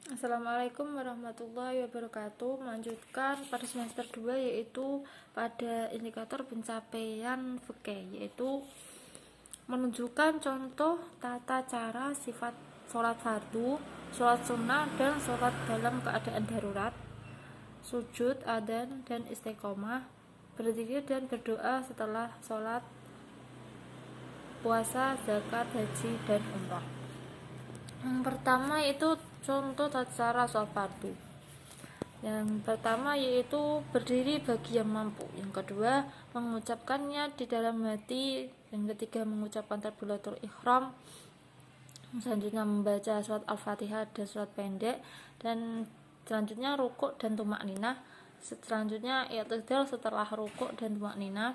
Assalamualaikum warahmatullahi wabarakatuh. Melanjutkan pada semester 2, yaitu pada indikator pencapaian fikih, yaitu menunjukkan contoh tata cara sifat sholat fardu, sholat sunnah, dan sholat dalam keadaan darurat, sujud, adzan, dan istiqomah, berzikir dan berdoa setelah sholat, puasa, zakat, haji, dan umrah. Yang pertama itu contoh tata cara sholat fardu. Yang pertama yaitu berdiri bagi yang mampu. Yang kedua, mengucapkannya di dalam hati. Yang ketiga, mengucapkan takbiratul ihram. Selanjutnya membaca surat Al-Fatihah dan surat pendek. Dan selanjutnya rukuk dan tumakninah. Selanjutnya i'tidal setelah rukuk dan tumakninah.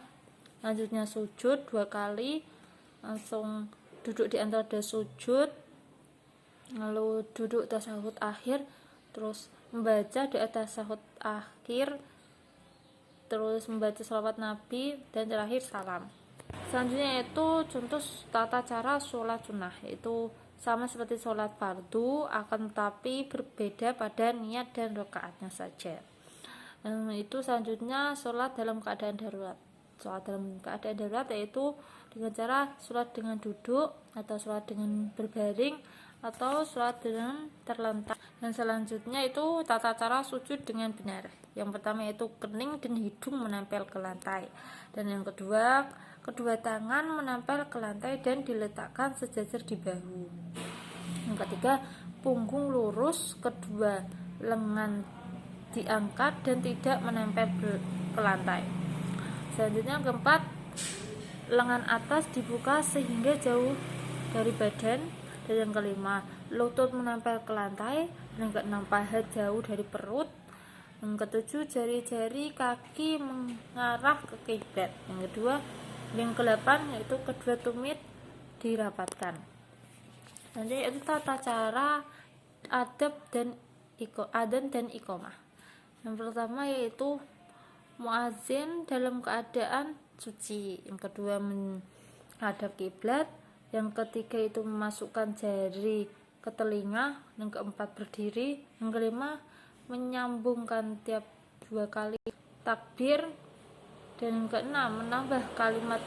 Selanjutnya sujud 2 kali. Langsung duduk di antara sujud, lalu duduk tasyahud akhir, terus membaca doa tasyahud akhir, terus membaca shalawat nabi, dan terakhir salam. Selanjutnya itu contoh tata cara sholat sunnah, yaitu sama seperti sholat fardu, akan tetapi berbeda pada niat dan rakaatnya saja. Itu selanjutnya sholat dalam keadaan darurat. Sholat dalam keadaan darurat yaitu dengan cara sholat dengan duduk, atau sholat dengan berbaring, atau sholat dengan terlentang. Dan selanjutnya itu tata cara sujud dengan benar. Yang pertama yaitu kening dan hidung menempel ke lantai. Dan yang kedua, kedua tangan menempel ke lantai dan diletakkan sejajar di bahu. Yang ketiga, punggung lurus, kedua lengan diangkat dan tidak menempel ke lantai. Selanjutnya yang keempat, lengan atas dibuka sehingga jauh dari badan. Dan yang kelima, lutut menempel ke lantai. Dan yang keenam, paha jauh dari perut. Yang ketujuh, jari-jari kaki mengarah ke kiblat. Yang kedelapan yaitu kedua tumit dirapatkan. Nanti itu tata cara adzan dan iqamah. Yang pertama yaitu muadzin dalam keadaan suci. Yang kedua, menghadap kiblat. Yang ketiga itu memasukkan jari ke telinga. Yang keempat, berdiri. Yang kelima, menyambungkan tiap 2 kali takbir. Dan yang keenam, menambah kalimat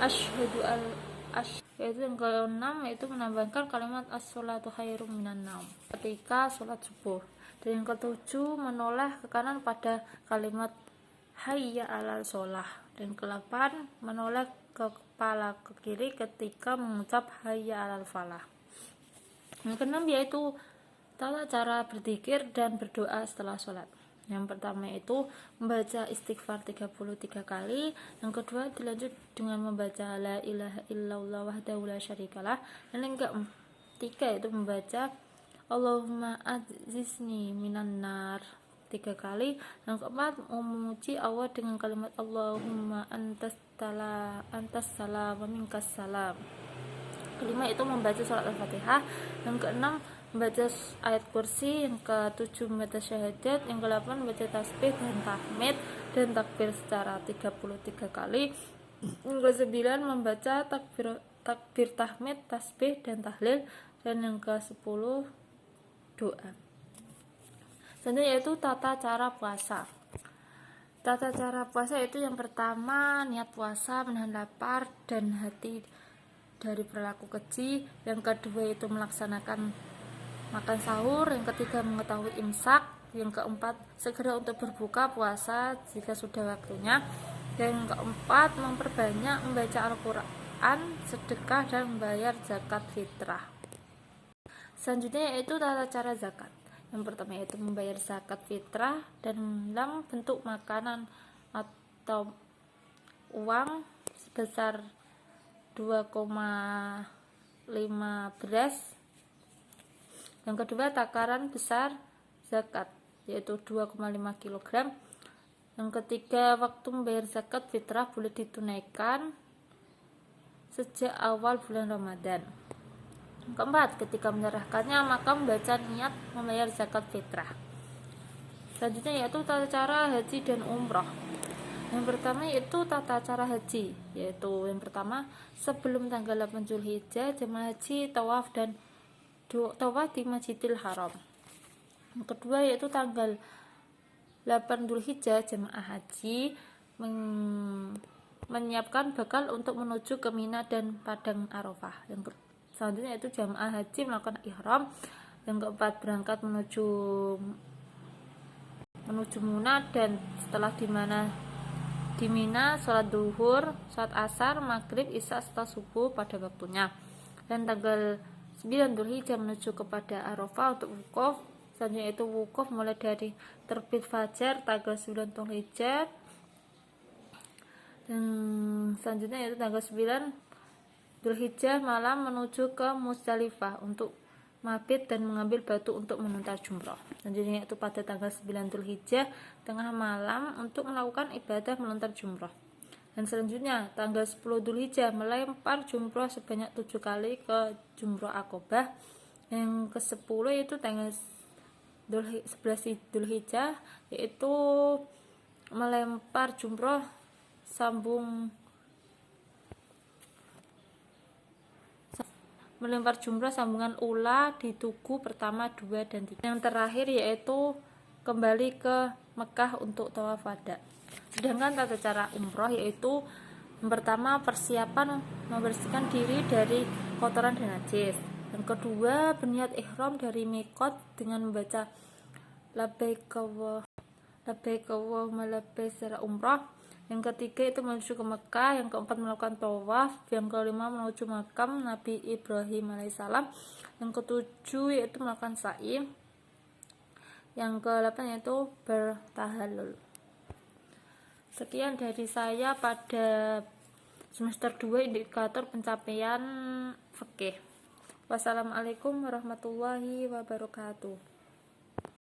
asyhadu yaitu yang keenam yaitu menambahkan kalimat as-sholatu khairum minan naum ketika sholat subuh. Dan yang ketujuh, menoleh ke kanan pada kalimat hayya 'alal sholah. Dan ke-8, menoleh ke kepala ke kiri ketika mengucap hayya 'alal falah. Yang keenam yaitu tata cara berzikir dan berdoa setelah sholat. Yang pertama itu membaca istighfar 33 kali. Yang kedua dilanjut dengan membaca la ilaha illallah wahdahu la syarikalah. Dan yang ketiga itu membaca Allahumma azizni minan nar 3 kali. Yang keempat, memuji Allah dengan kalimat Allahumma antas salam wa minkas salam. Kelima itu membaca surat Al-Fatihah. Yang keenam, membaca ayat kursi. Yang ketujuh, membaca syahadat. Yang ke-8, membaca tasbih dan tahmid dan takbir secara 33 kali. Yang ke-9, membaca takbir tahmid, tasbih dan tahlil. Dan yang ke-10, doa. Selanjutnya yaitu tata cara puasa. Tata cara puasa itu yang pertama, niat puasa, menahan lapar dan hati dari perilaku keji. Yang kedua itu melaksanakan makan sahur. Yang ketiga, mengetahui imsak. Yang keempat, segera untuk berbuka puasa jika sudah waktunya. Dan yang keempat, memperbanyak membaca Al-Quran, sedekah, dan membayar zakat fitrah. Selanjutnya yaitu tata cara zakat. Yang pertama yaitu membayar zakat fitrah dalam bentuk makanan atau uang sebesar 2,5 beras. Yang kedua, takaran besar zakat yaitu 2,5 kg. Yang ketiga, waktu membayar zakat fitrah boleh ditunaikan sejak awal bulan Ramadan. Yang keempat, ketika menyerahkannya maka membaca niat membayar zakat fitrah. Selanjutnya yaitu tata cara haji dan umrah. Yang pertama yaitu tata cara haji, yaitu yang pertama, sebelum tanggal 8 Zulhijjah jemaah haji tawaf di Masjidil Haram. Yang kedua yaitu tanggal 8 Dzulhijjah, jemaah haji menyiapkan bekal untuk menuju ke Mina dan Padang Arafah. Yang selanjutnya yaitu jemaah haji melakukan ihram. Yang keempat berangkat menuju Muna, dan setelah di Mina sholat duhur, sholat asar, maghrib, isya serta subuh pada waktunya. Dan tanggal 9 Dzulhijjah menuju kepada Arafah untuk wukuf. Selanjutnya itu wukuf mulai dari terbit fajar tanggal 9 Dzulhijjah, dan selanjutnya itu tanggal 9 Dzulhijjah malam menuju ke Muzdalifah untuk mabit dan mengambil batu untuk menuntar jumroh. Selanjutnya itu pada tanggal 9 Dzulhijjah tengah malam untuk melakukan ibadah melontar jumroh. Dan selanjutnya tanggal 10 Dzulhijjah melempar jumroh sebanyak 7 kali ke jumroh Aqobah. Yang ke-10 yaitu tanggal 11 Dzulhijjah yaitu melempar jumroh sambungan ula di tugu pertama, 2, dan 3. Yang terakhir yaitu kembali ke Mekah untuk tawaf wada. Sedangkan tata cara umroh yaitu yang pertama persiapan membersihkan diri dari kotoran dan najis. Yang kedua berniat ihram dari mikot dengan membaca labbaik Allahumma labbaik secara umroh. Yang ketiga itu menuju ke Mekah. Yang keempat melakukan tawaf. Yang kelima menuju makam Nabi Ibrahim alaihissalam. Yang ketujuh yaitu melakukan sa'i. Yang ke-8 yaitu bertahallul. Sekian dari saya pada semester 2 indikator pencapaian fikih. Wassalamualaikum warahmatullahi wabarakatuh.